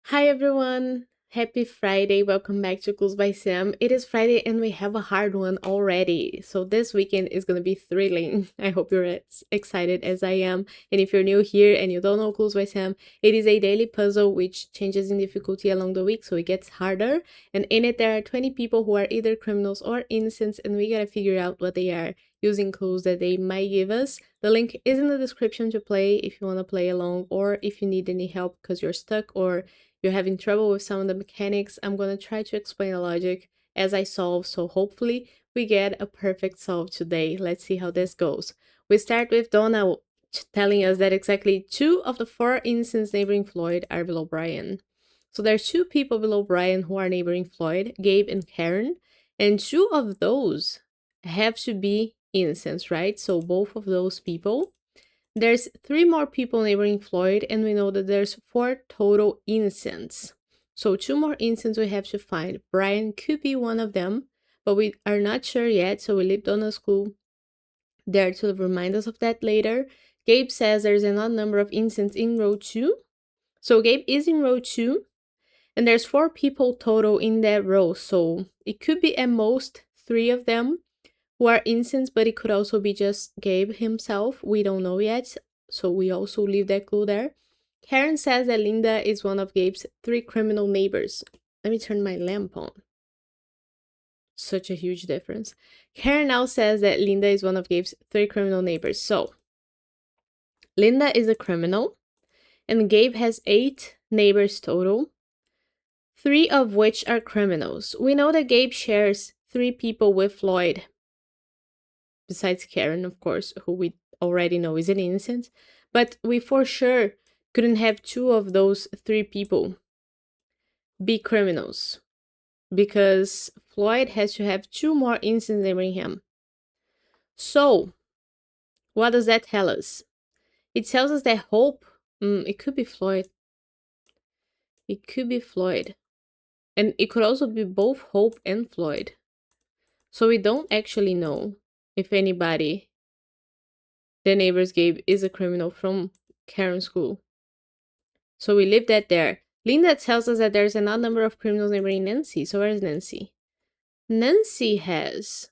Hi everyone! Happy Friday. Welcome back to Clues by Sam. It is Friday and we have a hard one already. So this weekend is going to be thrilling. I hope you're as excited as I am. And if you're new here and you don't know Clues by Sam, it is a daily puzzle which changes in difficulty along the week so it gets harder. And in it there are 20 people who are either criminals or innocents and we got to figure out what they are using clues that they might give us. The link is in the description to play if you want to play along or if you need any help because you're stuck or you're having trouble with some of the mechanics. I'm going to try to explain the logic as I solve, so hopefully we get a perfect solve today. Let's see how this goes. We start with Donna telling us that exactly 2 of the 4 innocents neighboring Floyd are below Brian. So there's 2 people below Brian who are neighboring Floyd, Gabe and Karen, and 2 of those have to be innocents, right? So both of those people. There's 3 more people neighboring Floyd, and we know that there's 4 total innocents. So 2 more innocents we have to find. Brian could be one of them, but we are not sure yet, so we leave Donna's clue there to remind us of that later. Gabe says there's an odd number of innocents in row 2. So Gabe is in row 2, and there's 4 people total in that row, so it could be at most 3 of them who are innocents, but it could also be just Gabe himself. We don't know yet, so we also leave that clue there. Karen says that Linda is one of Gabe's 3 criminal neighbors. Let me turn my lamp on. Such a huge difference. Karen now says that Linda is one of Gabe's 3 criminal neighbors. So, Linda is a criminal, and Gabe has 8 neighbors total, 3 of which are criminals. We know that Gabe shares 3 people with Floyd, besides Karen, of course, who we already know is an innocent. But we for sure couldn't have 2 of those 3 people be criminals because Floyd has to have 2 more innocents neighboring him. So, what does that tell us? It tells us that Hope, it could be Floyd. It could be Floyd. And it could also be both Hope and Floyd. So we don't actually know if anybody, the neighbors Gabe, is a criminal from Karen's school. So we leave that there. Linda tells us that there's an odd number of criminals neighboring Nancy. So where's Nancy? Nancy has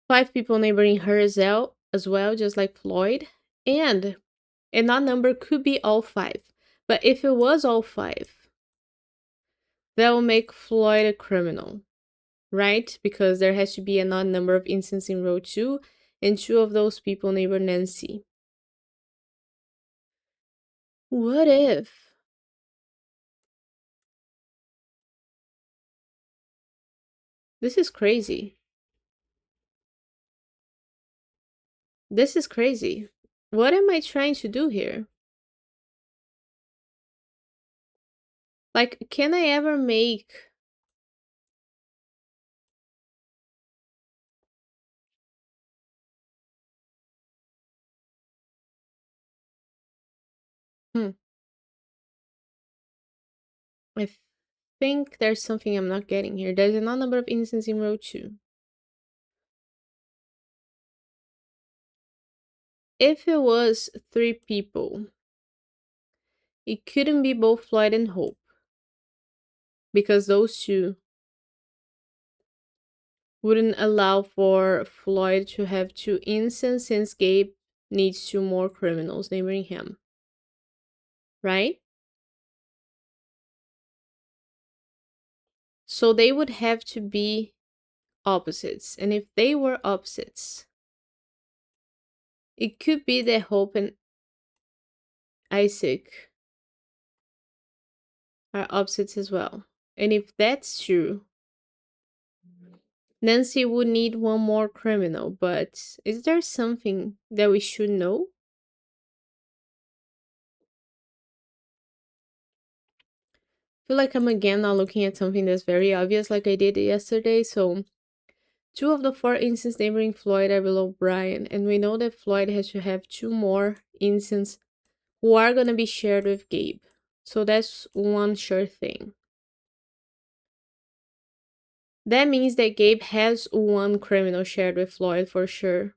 5 people neighboring her as well, just like Floyd. And an odd number could be all 5. But if it was all 5, that will make Floyd a criminal, right? Because there has to be an odd number of instances in row 2, and 2 of those people neighbor Nancy. What if? This is crazy. This is crazy. What am I trying to do here? Like, can I ever make... Hmm. I think there's something I'm not getting here. There's a number of instances in row 2. If it was 3 people, it couldn't be both Floyd and Hope. Because those 2 wouldn't allow for Floyd to have 2 instances since Gabe needs 2 more criminals neighboring him. Right? So they would have to be opposites. And if they were opposites, it could be that Hope and Isaac are opposites as well. And if that's true, Nancy would need 1 more criminal, but is there something that we should know? I feel like I'm again not looking at something that's very obvious like I did yesterday, so 2 of the 4 instances neighboring Floyd are below Brian, and we know that Floyd has to have 2 more instances who are gonna be shared with Gabe. So that's one sure thing. That means that Gabe has 1 criminal shared with Floyd for sure.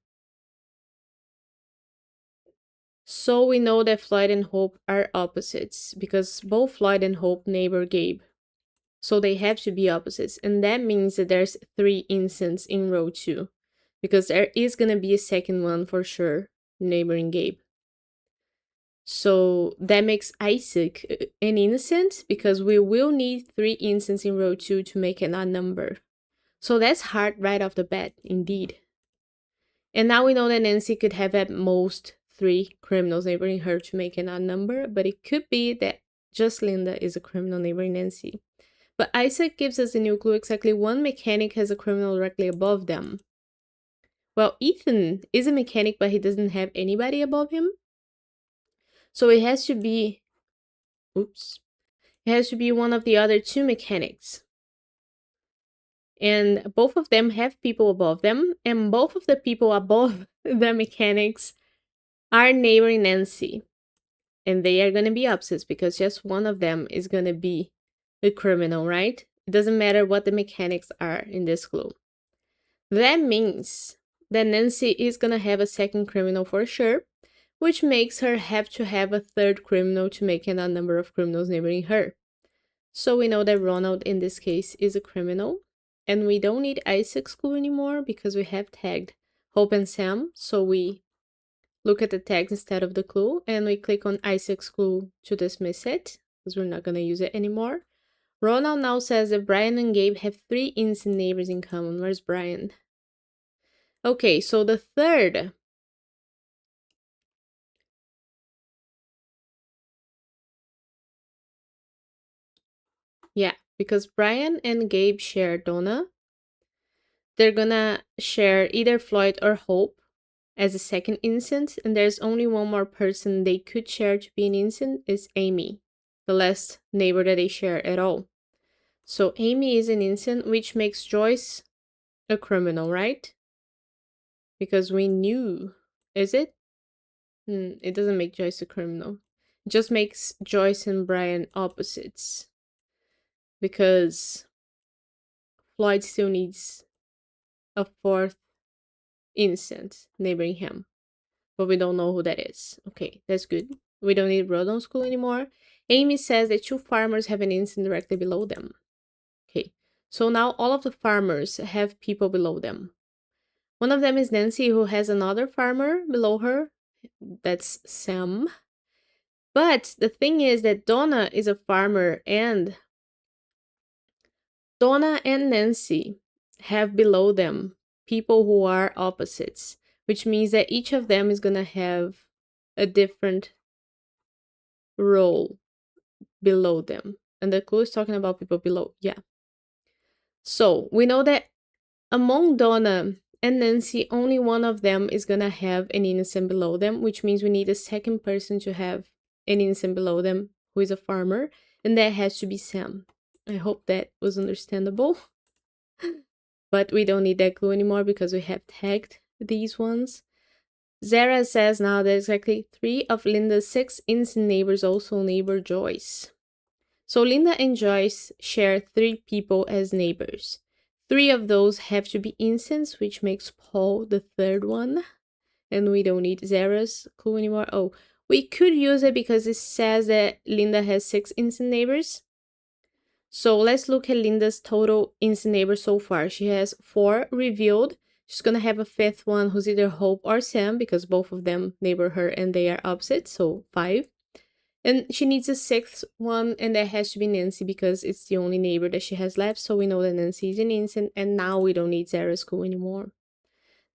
So we know that Floyd and Hope are opposites because both Floyd and Hope neighbor Gabe. So they have to be opposites. And that means that there's 3 incense in row 2 because there is going to be a second one for sure neighboring Gabe. So that makes Isaac an innocent because we will need 3 incense in row 2 to make an odd number. So that's hard right off the bat, indeed. And now we know that Nancy could have at most 3 criminals neighboring her to make an odd number, but it could be that just Linda is a criminal neighboring Nancy. But Isaac gives us a new clue. Exactly one mechanic has a criminal directly above them. Well, Ethan is a mechanic, but he doesn't have anybody above him. So it has to be, oops, it has to be one of the other 2 mechanics. And both of them have people above them, and both of the people above the mechanics are neighboring Nancy. And they are going to be opposites because just one of them is going to be a criminal, right? It doesn't matter what the mechanics are in this clue. That means that Nancy is going to have a second criminal for sure, which makes her have to have a third criminal to make an odd number of criminals neighboring her. So we know that Ronald in this case is a criminal, and we don't need Isaac's clue anymore because we have tagged Hope and Sam, so we look at the tags instead of the clue, and we click on Isaac's clue to dismiss it, because we're not going to use it anymore. Ronald now says that Brian and Gabe have 3 instant neighbors in common. Where's Brian? Okay, so the third. Yeah, because Brian and Gabe share Donna. They're gonna share either Floyd or Hope as a second instant, and there's only one more person they could share to be an instant is Amy, the last neighbor that they share at all. So Amy is an instant, which makes Joyce a criminal, right? Because we knew, is it? It doesn't make Joyce a criminal. It just makes Joyce and Brian opposites. Because Floyd still needs a fourth instant neighboring him. But we don't know who that is. Okay, that's good. We don't need Rodon School anymore. Amy says that 2 farmers have an instant directly below them. Okay, so now all of the farmers have people below them. One of them is Nancy, who has another farmer below her. That's Sam. But the thing is that Donna is a farmer, and Donna and Nancy have below them people who are opposites, which means that each of them is going to have a different role below them. And the clue is talking about people below. Yeah. So we know that among Donna and Nancy, only one of them is going to have an innocent below them, which means we need a second person to have an innocent below them who is a farmer. And that has to be Sam. I hope that was understandable. But we don't need that clue anymore because we have tagged these ones. Zara says now that exactly 3 of Linda's 6 instant neighbors also neighbor Joyce. So Linda and Joyce share 3 people as neighbors. 3 of those have to be instants, which makes Paul the third one. And we don't need Zara's clue anymore. Oh, we could use it because it says that Linda has 6 instant neighbors. So let's look at Linda's total instant neighbors so far. She has 4 revealed. She's gonna have a 5th one who's either Hope or Sam because both of them neighbor her and they are opposite, so 5. And she needs a 6th one, and that has to be Nancy because it's the only neighbor that she has left, so we know that Nancy is an instant, and now we don't need Zara's clue anymore.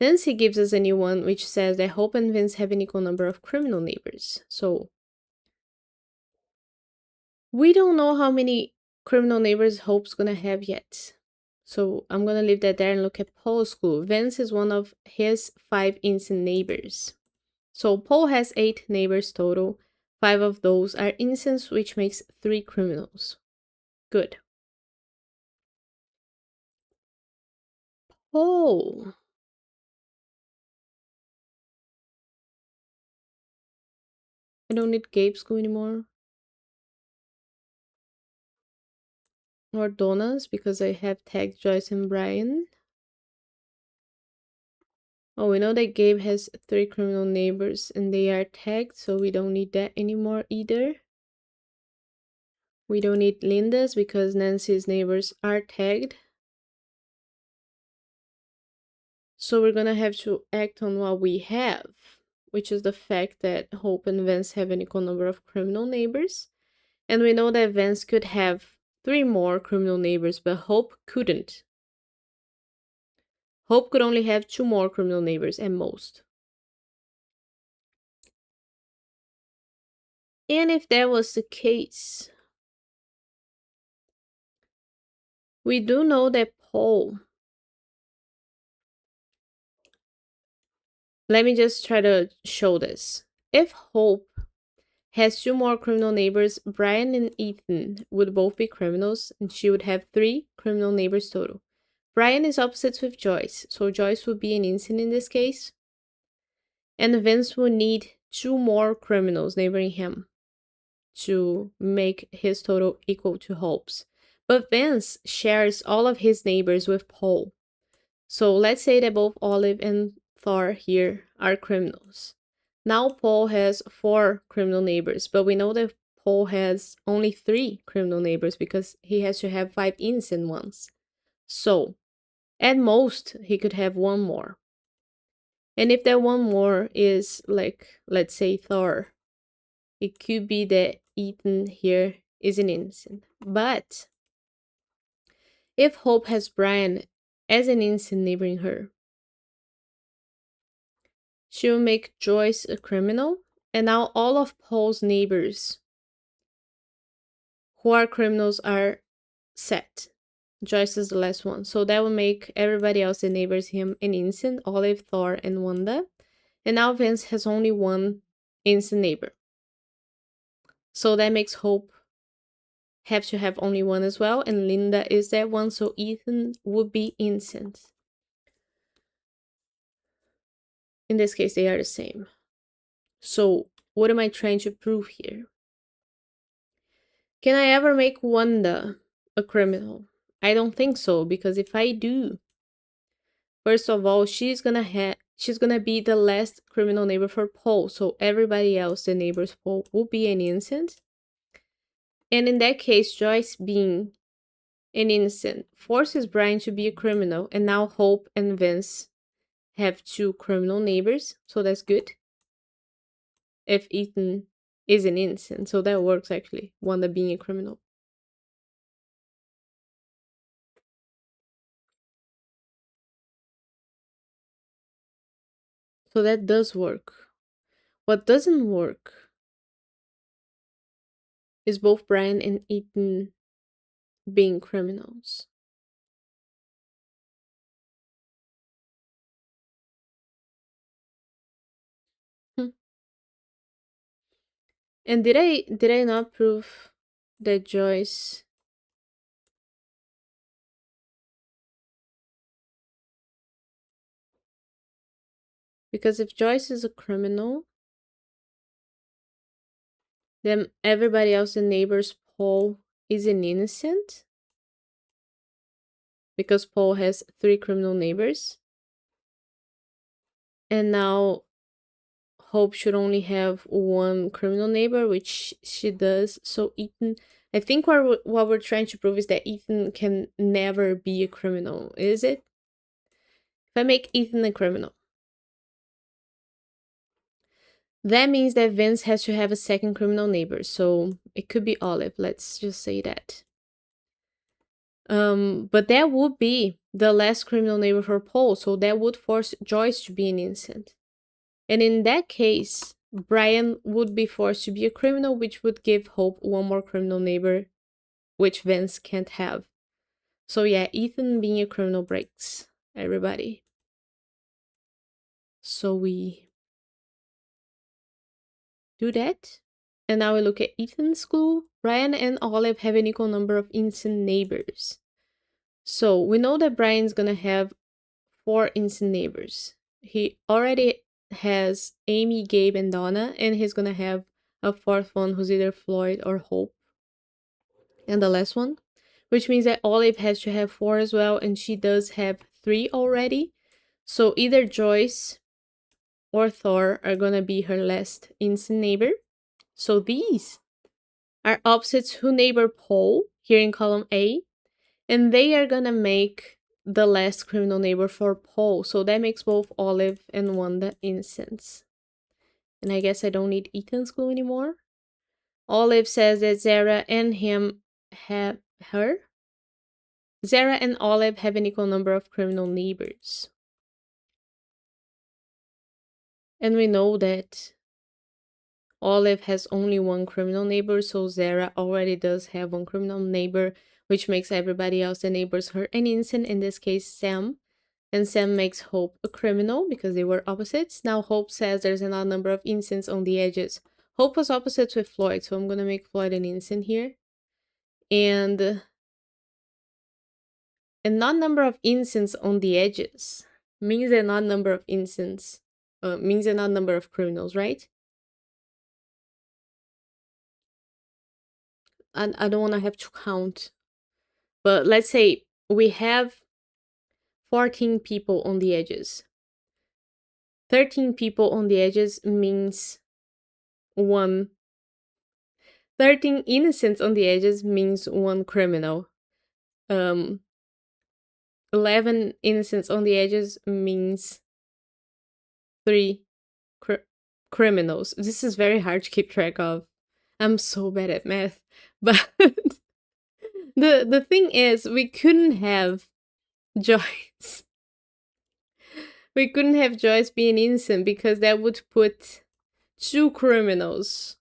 Nancy gives us a new one, which says that Hope and Vince have an equal number of criminal neighbors. So we don't know how many criminal neighbors Hope's gonna have yet. So I'm gonna leave that there and look at Paul's clue. Vince is one of his 5 instant neighbors. So Paul has 8 neighbors total. 5 of those are innocents, which makes 3 criminals. Good. Paul. I don't need Gabe's clue anymore. Or Donna's because I have tagged Joyce and Brian. Oh, we know that Gabe has 3 criminal neighbors and they are tagged, so we don't need that anymore either. We don't need Linda's because Nancy's neighbors are tagged. So we're gonna have to act on what we have, which is the fact that Hope and Vance have an equal number of criminal neighbors. And we know that Vance could have 3 more criminal neighbors, but Hope couldn't. Hope could only have 2 more criminal neighbors at most. And if that was the case, we do know that Paul... Let me just try to show this. If Hope has 2 more criminal neighbors, Brian and Ethan would both be criminals, and she would have 3 criminal neighbors total. Brian is opposites with Joyce, so Joyce would be an innocent in this case. And Vince would need 2 more criminals neighboring him to make his total equal to Hope's. But Vince shares all of his neighbors with Paul. So let's say that both Olive and Thor here are criminals. Now Paul has 4 criminal neighbors, but we know that Paul has only 3 criminal neighbors because he has to have 5 innocent ones. So, at most, he could have 1 more. And if that 1 more is, like, let's say Thor, it could be that Ethan here is an innocent. But if Hope has Brian as an innocent neighboring her, she will make Joyce a criminal, and now all of Paul's neighbors who are criminals are set. Joyce is the last one. So that will make everybody else that neighbors him an innocent, Olive, Thor, and Wanda. And now Vince has only 1 innocent neighbor. So that makes Hope have to have only 1 as well, and Linda is that one, so Ethan would be innocent. In this case, they are the same. So what am I trying to prove here? Can I ever make Wanda a criminal? I don't think so, because if I do, first of all, she's gonna be the last criminal neighbor for Paul, so everybody else, the neighbors Paul, will be an innocent. And in that case, Joyce being an innocent forces Brian to be a criminal, and now Hope and Vince have 2 criminal neighbors, so that's good. If Ethan is an innocent, so that works actually, Wanda being a criminal. So that does work. What doesn't work is both Brian and Ethan being criminals. Hmm. And did I not prove that Joyce... Because if Joyce is a criminal, then everybody else in neighbors Paul is an innocent, because Paul has 3 criminal neighbors. And now Hope should only have 1 criminal neighbor, which she does. So Ethan, I think what we're trying to prove is that Ethan can never be a criminal, is it? If I make Ethan a criminal, that means that Vince has to have a 2nd criminal neighbor. So it could be Olive, let's just say that. But that would be the last criminal neighbor for Paul, so that would force Joyce to be an innocent. And in that case, Brian would be forced to be a criminal, which would give Hope 1 more criminal neighbor, which Vince can't have. So yeah, Ethan being a criminal breaks everybody. So we do that. And now we look at Ethan's clue. Brian and Olive have an equal number of innocent neighbors. So we know that Brian's gonna have 4 innocent neighbors. He already has Amy, Gabe, and Donna, and he's gonna have a 4th one who's either Floyd or Hope. And the last one, which means that Olive has to have 4 as well, and she does have 3 already. So either Joyce or Thor are gonna be her last innocent neighbor. So these are opposites who neighbor Paul here in column A, and they are gonna make the last criminal neighbor for Paul. So that makes both Olive and Wanda innocents. And I guess I don't need Ethan's clue anymore. Olive says that Zara and him have her. Zara and Olive have an equal number of criminal neighbors. And we know that Olive has only one criminal neighbor, so Zara already does have one criminal neighbor, which makes everybody else the neighbors her an innocent, in this case Sam. And Sam makes Hope a criminal because they were opposites. Now Hope says there's an odd number of innocents on the edges. Hope was opposites with Floyd, so I'm gonna make Floyd an innocent here. And an odd number of innocents on the edges means an odd number of innocents, means an odd number of criminals, right? I don't want to have to count. But let's say we have 14 people on the edges. 13 people on the edges means 1. 13 innocents on the edges means 1 criminal. 11 innocents on the edges means 3 criminals. This is very hard to keep track of. I'm so bad at math. But the thing is, we couldn't have Joyce. We couldn't have Joyce being innocent because that would put 2 criminals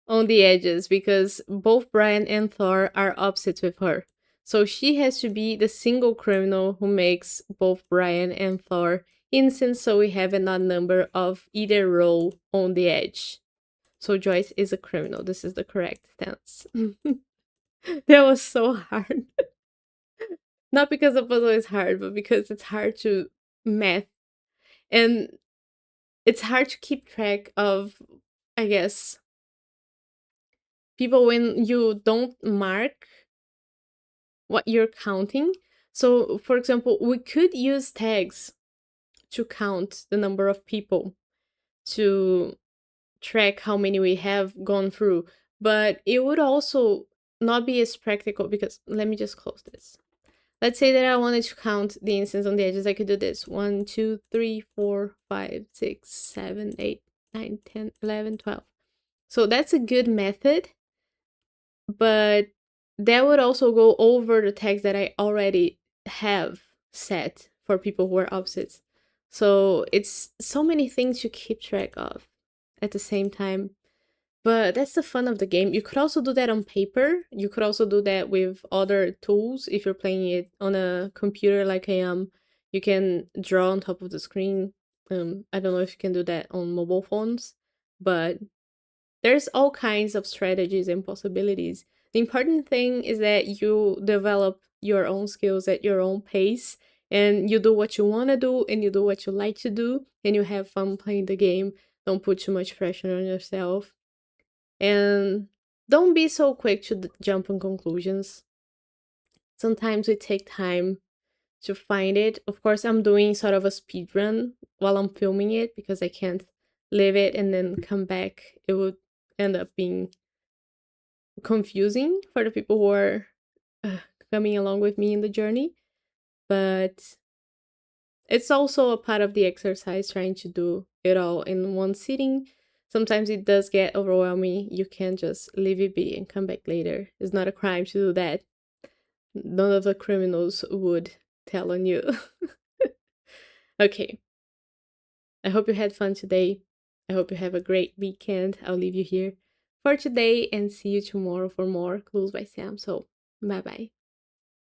on the edges, because both Brian and Thor are opposites with her. So she has to be the single criminal who makes both Brian and Thor innocent, so we have an odd number of either role on the edge. So Joyce is a criminal. This is the correct stance. That was so hard. Not because the puzzle is hard, but because it's hard to math. And it's hard to keep track of, I guess, people when you don't mark what you're counting. So, for example, we could use tags to count the number of people to track how many we have gone through, but it would also not be as practical because let me just close this. Let's say that I wanted to count the instants on the edges. I could do this 1, 2, 3, 4, 5, 6, 7, 8, 9, 10, 11, 12. So that's a good method, but that would also go over the tags that I already have set for people who are opposites. So it's so many things to keep track of at the same time. But that's the fun of the game. You could also do that on paper. You could also do that with other tools. If you're playing it on a computer like I am, you can draw on top of the screen. I don't know if you can do that on mobile phones, but there's all kinds of strategies and possibilities. The important thing is that you develop your own skills at your own pace, and you do what you want to do, and you do what you like to do, and you have fun playing the game. Don't put too much pressure on yourself. And don't be so quick to jump on conclusions. Sometimes we take time to find it. Of course, I'm doing sort of a speed run while I'm filming it because I can't leave it and then come back. It would end up being confusing for the people who are coming along with me in the journey. But it's also a part of the exercise, trying to do it all in one sitting. Sometimes it does get overwhelming. You can just leave it be and come back later. It's not a crime to do that. None of the criminals would tell on you. Okay. I hope you had fun today. I hope you have a great weekend. I'll leave you here for today and see you tomorrow for more Clues by Sam. So, bye bye.